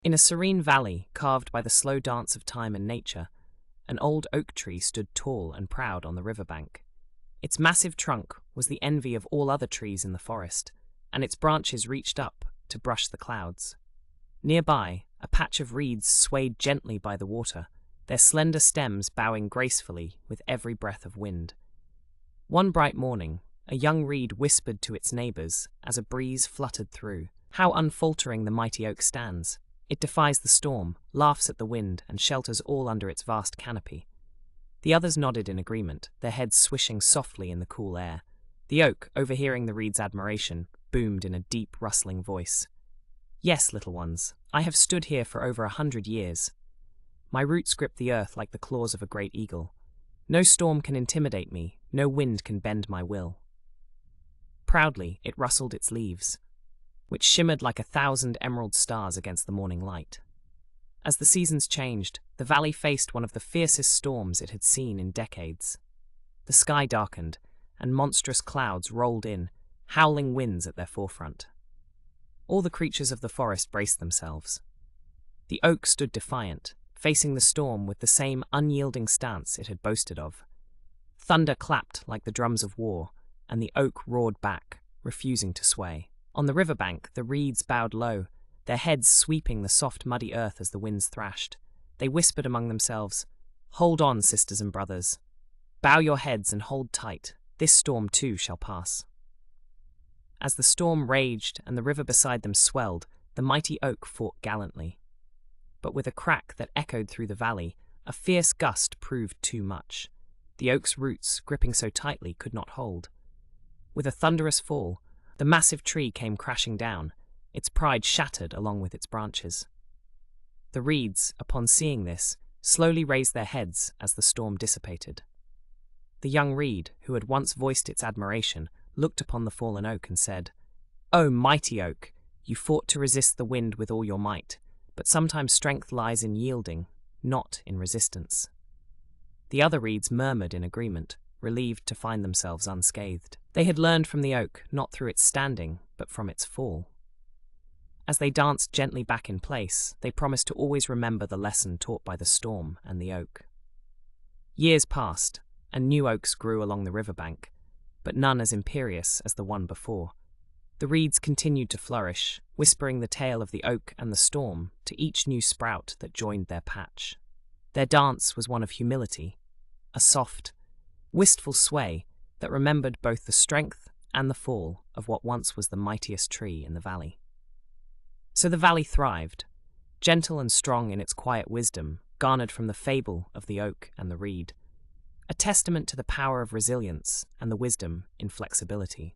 In a serene valley carved by the slow dance of time and nature, an old oak tree stood tall and proud on the riverbank. Its massive trunk was the envy of all other trees in the forest, and its branches reached up to brush the clouds. Nearby, a patch of reeds swayed gently by the water, their slender stems bowing gracefully with every breath of wind. One bright morning, a young reed whispered to its neighbors as a breeze fluttered through, "How unfaltering the mighty oak stands! It defies the storm, laughs at the wind, and shelters all under its vast canopy." The others nodded in agreement, their heads swishing softly in the cool air. The oak, overhearing the reed's admiration, boomed in a deep, rustling voice. "Yes, little ones, I have stood here for over 100 years. My roots grip the earth like the claws of a great eagle. No storm can intimidate me, no wind can bend my will." Proudly, it rustled its leaves, which shimmered like 1,000 emerald stars against the morning light. As the seasons changed, the valley faced one of the fiercest storms it had seen in decades. The sky darkened, and monstrous clouds rolled in, howling winds at their forefront. All the creatures of the forest braced themselves. The oak stood defiant, facing the storm with the same unyielding stance it had boasted of. Thunder clapped like the drums of war, and the oak roared back, refusing to sway. On the riverbank, the reeds bowed low, their heads sweeping the soft, muddy earth as the winds thrashed. They whispered among themselves, "Hold on, sisters and brothers. Bow your heads and hold tight. This storm too shall pass." As the storm raged and the river beside them swelled, the mighty oak fought gallantly. But with a crack that echoed through the valley, a fierce gust proved too much. The oak's roots, gripping so tightly, could not hold. With a thunderous fall, the massive tree came crashing down, its pride shattered along with its branches. The reeds, upon seeing this, slowly raised their heads as the storm dissipated. The young reed, who had once voiced its admiration, looked upon the fallen oak and said, "O mighty oak, you fought to resist the wind with all your might, but sometimes strength lies in yielding, not in resistance." The other reeds murmured in agreement, relieved to find themselves unscathed. They had learned from the oak, not through its standing, but from its fall. As they danced gently back in place, they promised to always remember the lesson taught by the storm and the oak. Years passed, and new oaks grew along the riverbank, but none as imperious as the one before. The reeds continued to flourish, whispering the tale of the oak and the storm to each new sprout that joined their patch. Their dance was one of humility, a soft, wistful sway that remembered both the strength and the fall of what once was the mightiest tree in the valley. So the valley thrived, gentle and strong in its quiet wisdom, garnered from the fable of the oak and the reed, a testament to the power of resilience and the wisdom in flexibility.